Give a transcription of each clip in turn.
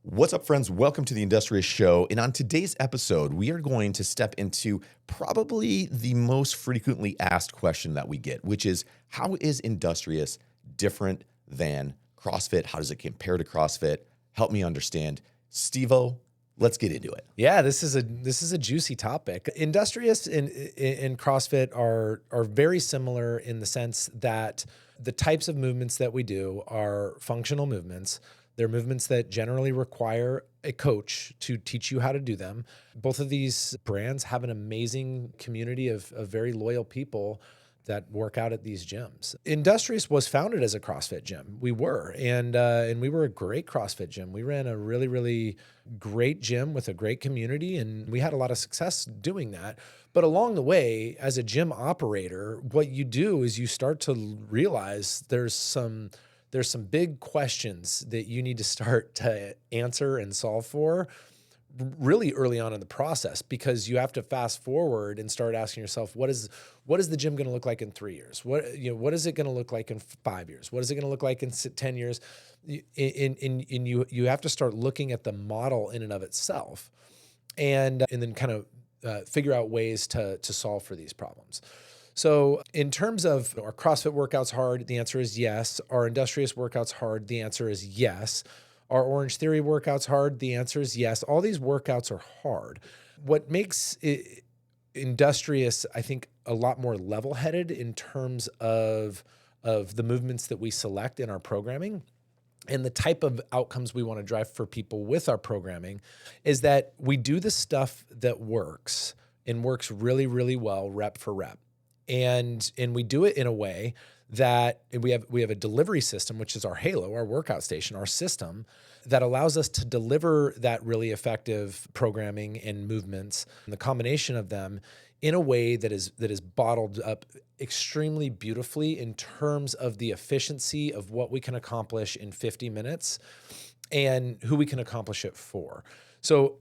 What's up, friends? Welcome to the Industrious Show. And on today's episode, we are going to step into probably the most frequently asked question that we get, which is, how is Industrious different than CrossFit? How does it compare to CrossFit? Help me understand. Steve-O, let's get into it. Yeah, this is a juicy topic. Industrious and CrossFit are very similar in the sense that the types of movements that we do are functional movements. They're movements that generally require a coach to teach you how to do them. Both of these brands have an amazing community of very loyal people that work out at these gyms. Industrious was founded as a CrossFit gym. We were, and we were a great CrossFit gym. We ran a really, really great gym with a great community, and we had a lot of success doing that. But along the way, as a gym operator, what you do is you start to realize there's some big questions that you need to start to answer and solve for really early on in the process, because you have to fast forward and start asking yourself, what is the gym going to look like in 3 years? What is it going to look like in 5 years? What is it going to look like in 10 years? You have to start looking at the model in and of itself, and then kind of figure out ways to solve for these problems. So in terms of, are CrossFit workouts hard? The answer is yes. Are Industrious workouts hard? The answer is yes. Are Orange Theory workouts hard? The answer is yes. All these workouts are hard. What makes it Industrious, I think, a lot more level-headed in terms of the movements that we select in our programming and the type of outcomes we want to drive for people with our programming, is that we do the stuff that works and works really, really well, rep for rep. And we do it in a way that we have a delivery system, which is our Halo, our workout station, our system that allows us to deliver that really effective programming and movements and the combination of them in a way that is bottled up extremely beautifully in terms of the efficiency of what we can accomplish in 50 minutes and who we can accomplish it for. So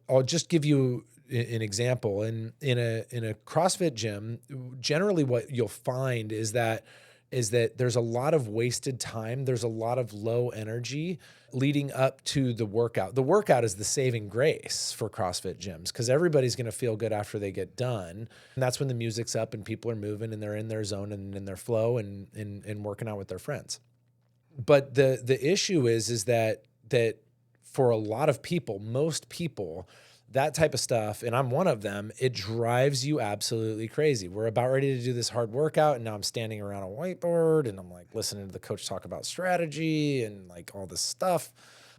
I'll just give you an example. In a CrossFit gym, generally what you'll find is that there's a lot of wasted time. There's a lot of low energy leading up to the workout. The workout is the saving grace for CrossFit gyms because everybody's going to feel good after they get done. And that's when the music's up and people are moving and they're in their zone and in their flow and working out with their friends. But the issue is that for a lot of people, most people, that type of stuff, and I'm one of them, it drives you absolutely crazy. We're about ready to do this hard workout, and now I'm standing around a whiteboard, and I'm like listening to the coach talk about strategy and like all this stuff.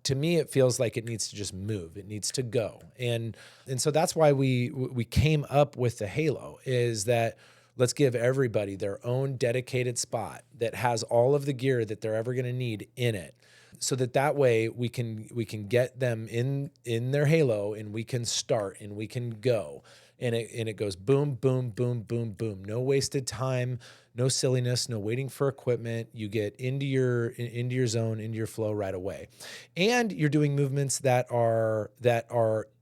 To me, it feels like it needs to just move. It needs to go. And so that's why we came up with the Halo, is that let's give everybody their own dedicated spot that has all of the gear that they're ever going to need in it. So that way we can get them in their Halo and we can start and we can go. And it goes boom, boom, boom, boom, boom. No wasted time, no silliness, no waiting for equipment. You get into your zone, into your flow right away. And you're doing movements that are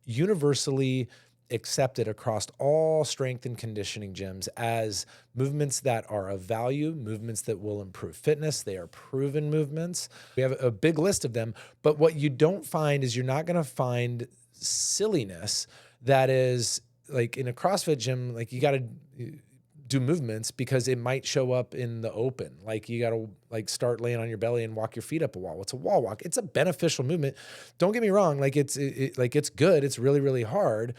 universally accepted across all strength and conditioning gyms as movements that are of value, movements that will improve fitness. They are proven movements. We have a big list of them, but what you don't find is you're not going to find silliness that is like in a CrossFit gym. Like you got to do movements because it might show up in the open. Like you got to like start laying on your belly and walk your feet up a wall. It's a wall walk. It's a beneficial movement. Don't get me wrong. Like it's good. It's really, really hard.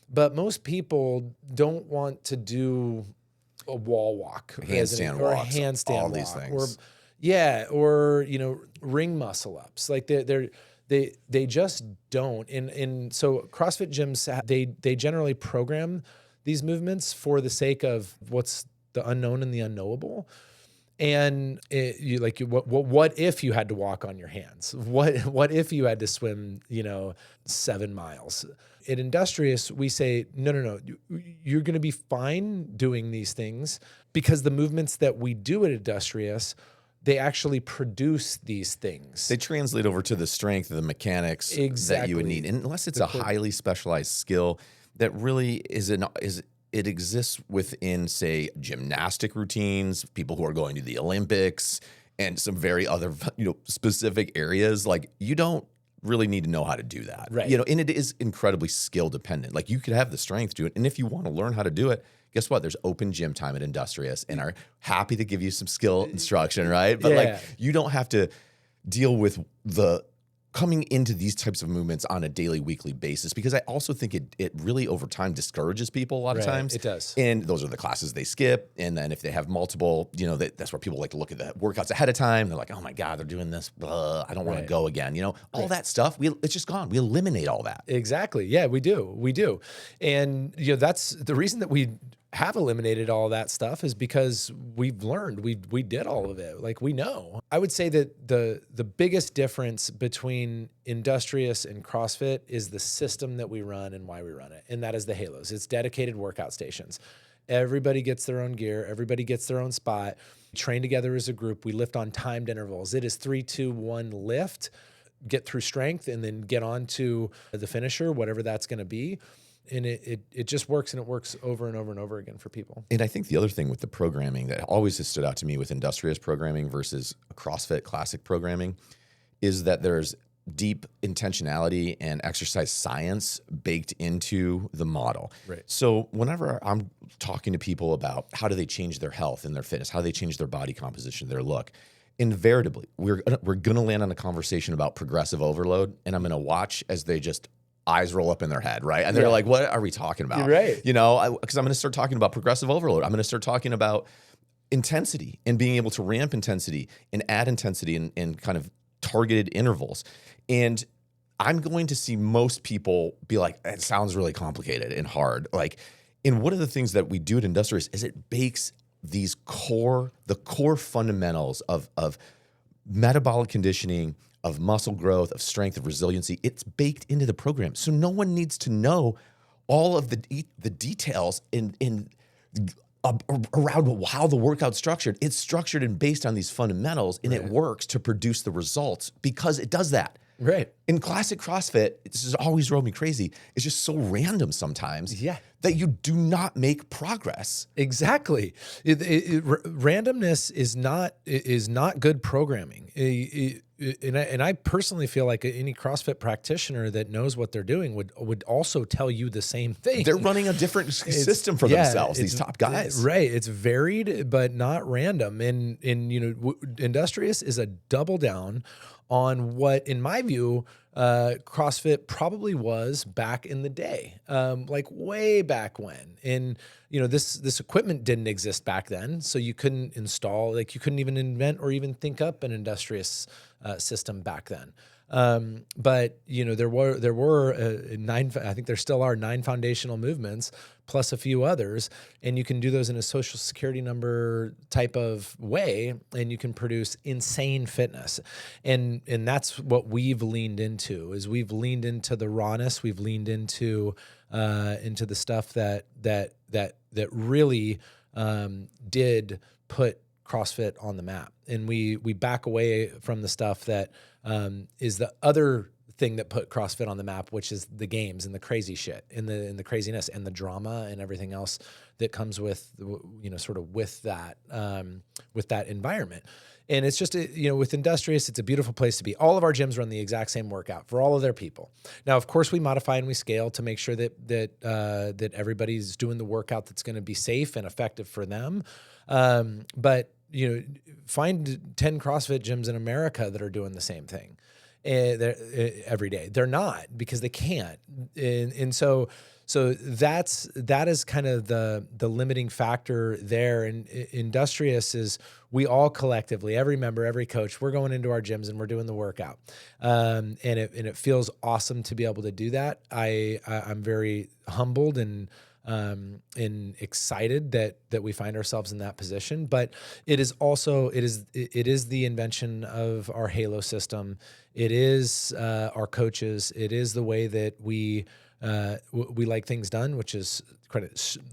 But most people don't want to do a wall walk, Handstand or walks, a handstand all walk, these things. or ring muscle ups. Like they just don't. And so CrossFit gyms, they generally program these movements for the sake of what's the unknown and the unknowable. And what if you had to walk on your hands? What if you had to swim, 7 miles? At Industrious, we say, no. You're going to be fine doing these things because the movements that we do at Industrious, they actually produce these things. They translate over to the strength of the mechanics that you would need. And unless it's a highly specialized skill that really it exists within, say, gymnastic routines, people who are going to the Olympics and some very other, specific areas. Like you don't really need to know how to do that. Right. And it is incredibly skill dependent. Like you could have the strength to it. And if you want to learn how to do it, guess what? There's open gym time at Industrious and are happy to give you some skill instruction, right? But like you don't have to deal with the coming into these types of movements on a daily, weekly basis, because I also think it really over time discourages people a lot of times. It does. And those are the classes they skip. And then if they have multiple, that's where people like to look at the workouts ahead of time. They're like, oh my God, they're doing this. Blah, I don't want to go again. All that stuff, it's just gone. We eliminate all that. Exactly. Yeah, we do. We do. And that's the reason that we have eliminated all that stuff is because we've learned, we did all of it. Like we know. I would say that the biggest difference between Industrious and CrossFit is the system that we run and why we run it. And that is the Halos. It's dedicated workout stations. Everybody gets their own gear. Everybody gets their own spot. We train together as a group. We lift on timed intervals. It is 3, 2, 1 lift, get through strength, and then get on to the finisher, whatever that's going to be. And it just works, and it works over and over and over again for people. And I think the other thing with the programming that always has stood out to me with Industrious programming versus CrossFit classic programming is that there's deep intentionality and exercise science baked into the model. Right. So whenever I'm talking to people about how do they change their health and their fitness, how do they change their body composition, their look, invariably, we're gonna land on a conversation about progressive overload, and I'm gonna watch as they just eyes roll up in their head, right? And they're like, what are we talking about? You're right. Because I'm going to start talking about progressive overload. I'm going to start talking about intensity and being able to ramp intensity and add intensity in kind of targeted intervals. And I'm going to see most people be like, it sounds really complicated and hard. And one of the things that we do at Industrious is it bakes the core fundamentals of metabolic conditioning, of muscle growth, of strength, of resiliency. It's baked into the program. So no one needs to know all of the details around how the workout's structured. It's structured and based on these fundamentals, and it works to produce the results because it does that. Right. In classic CrossFit, this has always drove me crazy. It's just so random sometimes that you do not make progress. Exactly. Randomness is not good programming. And I personally feel like any CrossFit practitioner that knows what they're doing would also tell you the same thing. They're running a different system for themselves, these top guys. Right. It's varied, but not random. And Industrious is a double down on what, in my view, CrossFit probably was back in the day, like way back when. And this equipment didn't exist back then, so you couldn't install, you couldn't even invent or even think up an Industrious system back then. But there were 9. I think there still are 9 foundational movements plus a few others, and you can do those in a social security number type of way, and you can produce insane fitness. And that's what we've leaned into. Is we've leaned into the rawness. We've leaned into the stuff that really did put CrossFit on the map, and we back away from the stuff that is the other thing that put CrossFit on the map, which is the games and the crazy shit and the craziness and the drama and everything else that comes with sort of with that environment. And it's just with Industrious, it's a beautiful place to be. All of our gyms run the exact same workout for all of their people. Now, of course, we modify and we scale to make sure that everybody's doing the workout that's going to be safe and effective for them. But find 10 CrossFit gyms in America that are doing the same thing every day. They're not, because they can't. And so that is kind of the limiting factor there. And Industrious is, we all collectively, every member, every coach, we're going into our gyms and we're doing the workout. And it feels awesome to be able to do that. I'm very humbled and excited that we find ourselves in that position. But it is also, it is the invention of our Halo system. It is our coaches. It is the way that we like things done, which is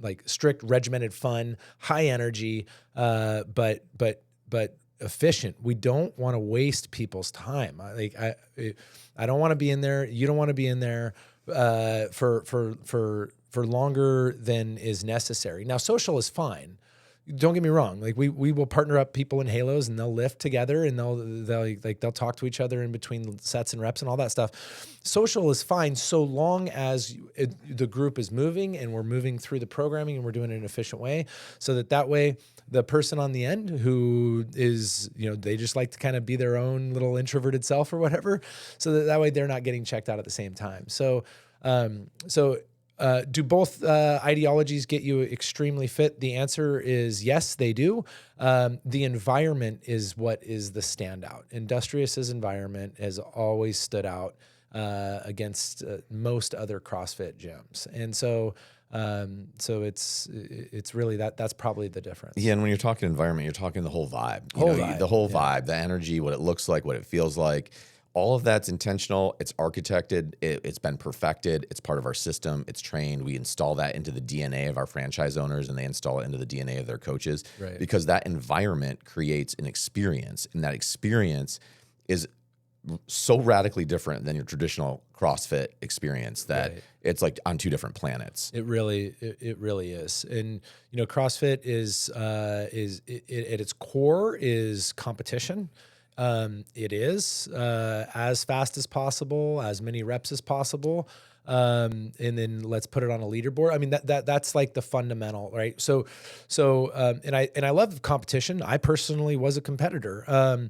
like strict, regimented, fun, high energy, but efficient. We don't want to waste people's time. I don't want to be in there. You don't want to be in there for longer than is necessary. Now, social is fine. don't get me wrong. Like we will partner up people in halos and they'll lift together and they'll talk to each other in between sets and reps and all that stuff. Social is fine so long as the group is moving and we're moving through the programming and we're doing it in an efficient way, so that way the person on the end who is, they just like to kind of be their own little introverted self or whatever, so that way they're not getting checked out at the same time. So do both ideologies get you extremely fit? The answer is yes, they do. The environment is what is the standout. Industrious's environment has always stood out against most other CrossFit gyms, and so it's really that's probably the difference. Yeah, and when you're talking environment, you're talking the whole vibe. The whole vibe, the energy, what it looks like, what it feels like. All of that's intentional. It's architected. It's been perfected. It's part of our system. It's trained. We install that into the DNA of our franchise owners, and they install it into the DNA of their coaches. Right. Because that environment creates an experience, and that experience is so radically different than your traditional CrossFit experience that it's like on two different planets. It really is. And CrossFit is at its core is competition. It is as fast as possible, as many reps as possible. And then let's put it on a leaderboard. I mean, that's like the fundamental, right? So and I love competition. I personally was a competitor,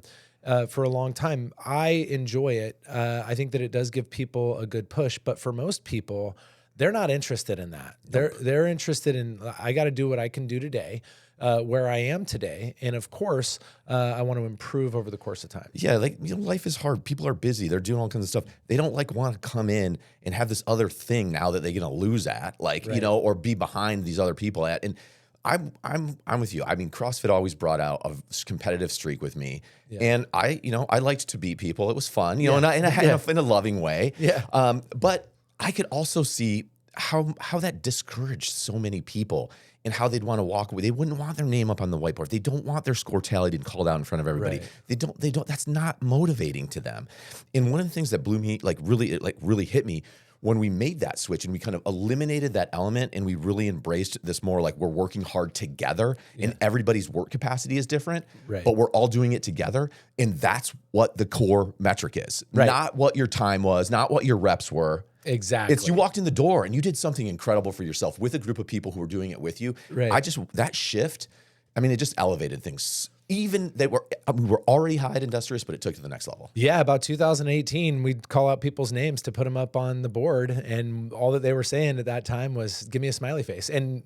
for a long time. I enjoy it. I think that it does give people a good push, but for most people, they're not interested in that. Nope. They're interested in, I got to do what I can do today. Where I am today. And of course, I want to improve over the course of time. Yeah, life is hard. People are busy. They're doing all kinds of stuff. They don't want to come in and have this other thing now that they're going to lose at, or be behind these other people at. And I'm with you. I mean, CrossFit always brought out a competitive streak with me. Yeah. And I liked to beat people. It was fun, in a loving way. Yeah. But I could also see how that discouraged so many people, and how they'd want to walk away. They wouldn't want their name up on the whiteboard. They don't want their score tallied and called out in front of everybody. Right. They don't, that's not motivating to them. And one of the things that blew me, really hit me when we made that switch and we kind of eliminated that element and we really embraced this more like we're working hard together and everybody's work capacity is different, but we're all doing it together. And that's what the core metric is. Right. Not what your time was, not what your reps were. Exactly. It's you walked in the door and you did something incredible for yourself with a group of people who were doing it with you. Right. That shift, I mean, it just elevated things. Even we were already high at Industrious, but it took it to the next level. Yeah, about 2018, we'd call out people's names to put them up on the board, and all that they were saying at that time was, "Give me a smiley face." And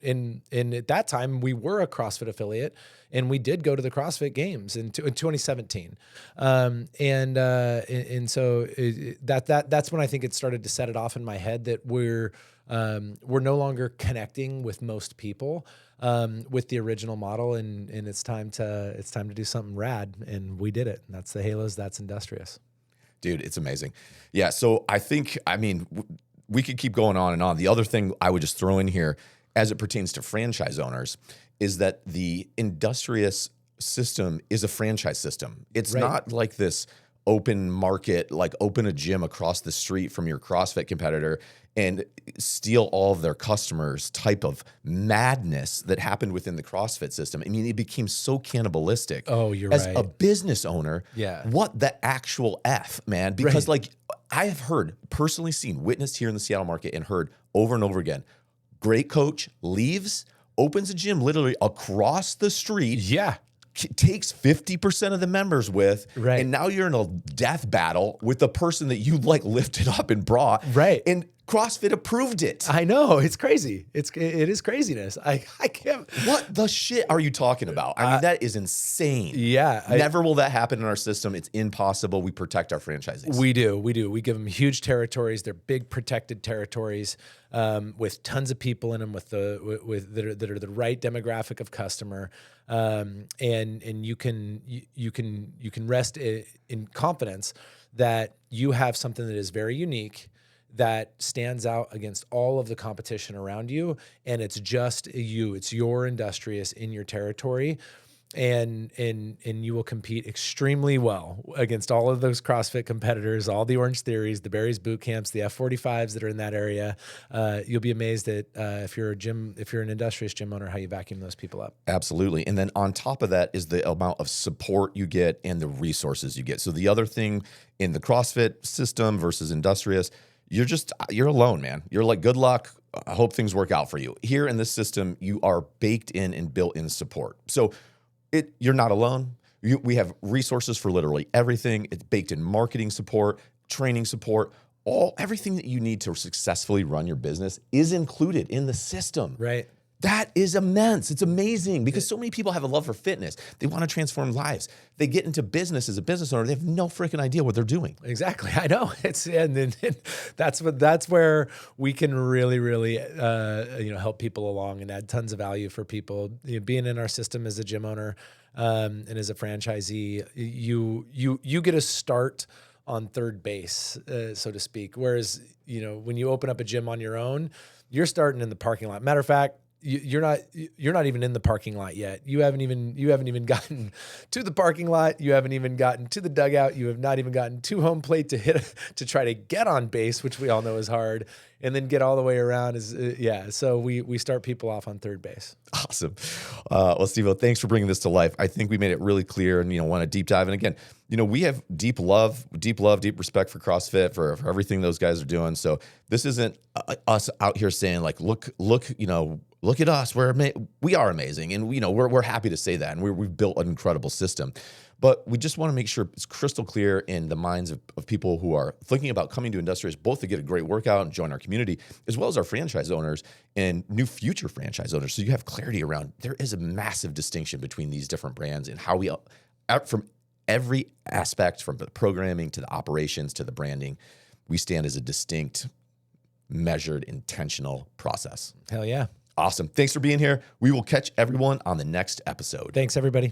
at that time, we were a CrossFit affiliate, and we did go to the CrossFit Games in 2017, and so that's when I think it started to set it off in my head that we're no longer connecting with most people. With the original model, and it's time to do something rad, and we did it. And that's the Halos. That's Industrious. Dude, it's amazing. Yeah. So we could keep going on and on. The other thing I would just throw in here, as it pertains to franchise owners, is that the Industrious system is a franchise system. It's not like this open market, like open a gym across the street from your CrossFit competitor and steal all of their customers type of madness that happened within the CrossFit system. I mean, it became so cannibalistic. Oh, you're as right. a business owner, what the actual F, man? Because I have heard, personally seen, witnessed here in the Seattle market and heard over and over again, great coach leaves, opens a gym literally across the street. Yeah. Takes 50% of the members with, and now you're in a death battle with the person that you lifted up and brought. Right. And CrossFit approved it. I know. It's crazy. It is craziness. I can't. What the shit are you talking about? I mean, that is insane. Yeah. Never will that happen in our system. It's impossible. We protect our franchisees. We do. We give them huge territories. They're big protected territories with tons of people in them that are the right demographic of customer. And you can rest in confidence that you have something that is very unique, that stands out against all of the competition around you, and it's just you. It's your Industrious in your territory. and you will compete extremely well against all of those CrossFit competitors, all the Orange Theories, the Barry's boot camps, the F45s that are in that area. You'll be amazed at if you're an Industrious gym owner, how you vacuum those people up. Absolutely. And then on top of that is the amount of support you get and the resources you get. So the other thing in the CrossFit system versus Industrious, you're alone, man. You're like, good luck. I hope things work out for you. Here in this system, you are baked in and built in support. So you're not alone. We have resources for literally everything. It's baked in marketing support, training support, everything that you need to successfully run your business is included in the system. Right. That is immense. It's amazing because so many people have a love for fitness. They want to transform lives. They get into business as a business owner. They have no freaking idea what they're doing. Exactly. I know. And that's where we can really help people along and add tons of value for people. Being in our system as a gym owner and as a franchisee, you get a start on third base, so to speak. Whereas, when you open up a gym on your own, you're starting in the parking lot. Matter of fact, you're not even in the parking lot yet. You haven't even gotten to the parking lot. You haven't even gotten to the dugout. You have not even gotten to home plate to try to get on base, which we all know is hard, and then get all the way around So we start people off on third base. Awesome. Well, Steve, thanks for bringing this to life. I think we made it really clear and, want to deep dive. And again, we have deep respect for CrossFit, for everything those guys are doing. So this isn't us out here saying like, look, look at us. We are amazing. And we're happy to say that. And we've built an incredible system. But we just want to make sure it's crystal clear in the minds of people who are thinking about coming to Industrious, both to get a great workout and join our community, as well as our franchise owners and new future franchise owners. So you have clarity around there is a massive distinction between these different brands and how we, from every aspect, from the programming to the operations to the branding, we stand as a distinct, measured, intentional process. Hell yeah. Awesome. Thanks for being here. We will catch everyone on the next episode. Thanks, everybody.